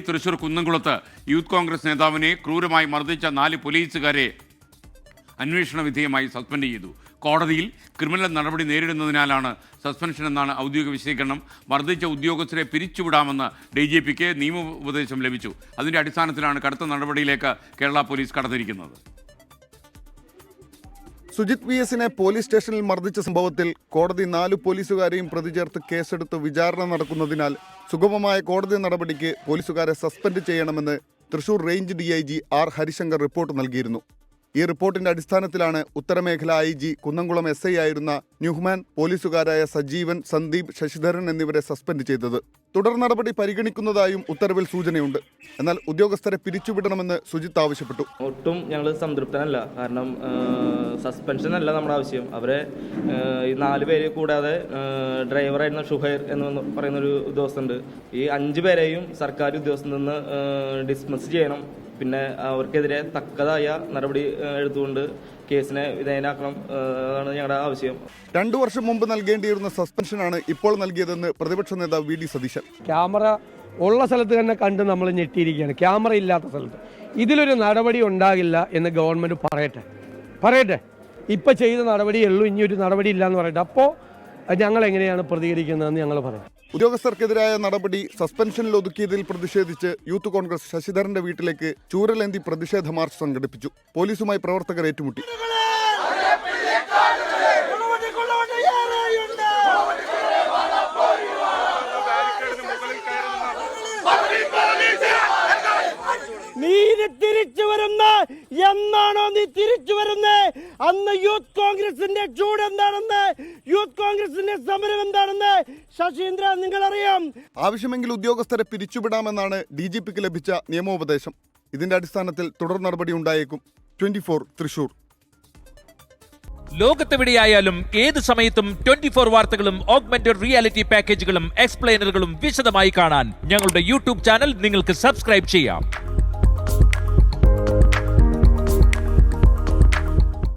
തൃശൂർ കുന്നംകുളത്ത് യൂത്ത് കോൺഗ്രസ് നേതാവിനെ ക്രൂരമായി മർദ്ദിച്ച 4 പോലീസുകാരെ അന്വേഷണ വിധേയമായി സസ്പെൻഡ് ചെയ്തു. കോടതിയിൽ ക്രിമിനൽ നടപടി നേരിടുന്നതിനാലാണ് സസ്പെൻഷൻ എന്നാണ് ഔദ്യോഗിക വിശദീകരണം. മർദ്ദിച്ച ഉദ്യോഗസ്ഥരെ പിരിച്ചുവിടാമെന്ന് DGPക്ക് നിയമോപദേശം ലഭിച്ചു. അതിന്റെ അടിസ്ഥാനത്തിലാണ് കടുത്ത നടപടിയിലേക്ക് കേരള പോലീസ് കടന്നിരിക്കുന്നത്. സുജിത് VSനെ പോലീസ് സ്റ്റേഷനിൽ മർദ്ദിച്ച സംഭവത്തിൽ കോടതി 4 പോലീസുകാരെയും പ്രതി ചേർത്ത് കേസെടുത്ത് വിചാരണ നടക്കുന്നതിനാൽ സുഗമമായ കോടതി നടപടിക്ക് പോലീസുകാരെ സസ്പെൻഡ് ചെയ്യണമെന്ന് Thrissur range DIG R Harishankar report നൽകിയിരുന്നു. ഈ റിപ്പോർട്ടിന്റെ അടിസ്ഥാനത്തിലാണ് ഉത്തരമേഖല IG കുന്നംകുളം SI ആയിരുന്ന ന്യൂഹ്മാൻ, പോലീസുകാരായ സജീവൻ, സന്ദീപ്, ശശിധരൻ എന്നിവരെ സസ്പെൻഡ് ചെയ്തത്. തുടർ നടപടി പരിഗണിക്കുന്നതായും ഉത്തരവിൽ സൂചനയുണ്ട്. എന്നാൽ ഉദ്യോഗസ്ഥരെ പിരിച്ചുവിടണമെന്ന് സുജിത്ത് ആവശ്യപ്പെട്ടു. ഒട്ടും ഞങ്ങൾ സംതൃപ്തനല്ല. കാരണം സസ്പെൻഷൻ അല്ല നമ്മുടെ ആവശ്യം. അവരെ ഈ 4 പേര് കൂടാതെ ഡ്രൈവറായിരുന്ന ഷുഹൈർ എന്ന് പറയുന്നൊരു ഉദ്യോഗസ്ഥനുണ്ട്. ഈ 5 പേരെയും സർക്കാർ ഉദ്യോഗസ്ഥരിൽ നിന്ന് ഡിസ്മിസ് ചെയ്യണം. പിന്നെ അവർക്കെതിരെ തക്കതായ നടപടി എടുത്തുകൊണ്ട് കേസിനെ വിധേയനാക്കണം. അതാണ് ഞങ്ങളുടെ ആവശ്യം. 2 വർഷം മുമ്പ് നൽകേണ്ടിയിരുന്ന സസ്പെൻഷനാണ് ഇപ്പോൾ നൽകിയതെന്ന് പ്രതിപക്ഷ നേതാവ് VD സതീശൻ. ക്യാമറ ഉള്ള സ്ഥലത്ത് തന്നെ കണ്ട് നമ്മൾ ഞെട്ടിയിരിക്കുകയാണ്. ക്യാമറ ഇല്ലാത്ത സ്ഥലത്ത് ഇതിലൊരു നടപടി ഉണ്ടാകില്ല എന്ന് ഗവൺമെൻറ് പറയട്ടെ. ഇപ്പം ചെയ്ത നടപടിയുള്ളൂ, ഇനി ഒരു നടപടി ഇല്ല എന്ന് പറയട്ടെ. അപ്പോൾ ഞങ്ങൾ എങ്ങനെയാണ് പ്രതികരിക്കുന്നതെന്ന് ഞങ്ങൾ പറയാം. ഉദ്യോഗസ്ഥർക്കെതിരായ നടപടി സസ്പെൻഷനിൽ ഒതുക്കിയതിൽ പ്രതിഷേധിച്ച് യൂത്ത് കോൺഗ്രസ് ശശിധരന്റെ വീട്ടിലേക്ക് ചൂരലേന്തി പ്രതിഷേധ മാർച്ച് സംഘടിപ്പിച്ചു. പോലീസുമായി പ്രവർത്തകർ ഏറ്റുമുട്ടി. നീ തിരിച്ചു വരുന്ന എന്നാണോ നീ തിരിച്ചു വരുന്നേ? അന്ന് യൂത്ത് കോൺഗ്രസിന്റെ ചൂട് എന്താണെന്ന്, യൂത്ത് കോൺഗ്രസിന്റെ സമരം എന്താണെന്ന് ശശീന്ദ്ര നിങ്ങൾ അറിയാം. ആവശ്യമെങ്കിൽ ഉദ്യോഗസ്ഥരെ പിരിച്ചുവിടാമെന്നാണ് DGPക്ക് ലഭിച്ച നിയമോപദേശം. ഇതിന്റെ അടിസ്ഥാനത്തിൽ തുടർ നടപടി ഉണ്ടായേക്കും. 24 തൃശൂർ. ലോകത്തെവിടെയായാലും ഏത് സമയത്തും 24 വാർത്തകളും ഓഗ്മെന്റഡ് റിയാലിറ്റി പാക്കേജുകളും എക്സ്പ്ലെയിനറുകളും വിശദമായി കാണാൻ ഞങ്ങളുടെ YouTube ചാനൽ നിങ്ങൾക്ക് സബ്സ്ക്രൈബ് ചെയ്യാം.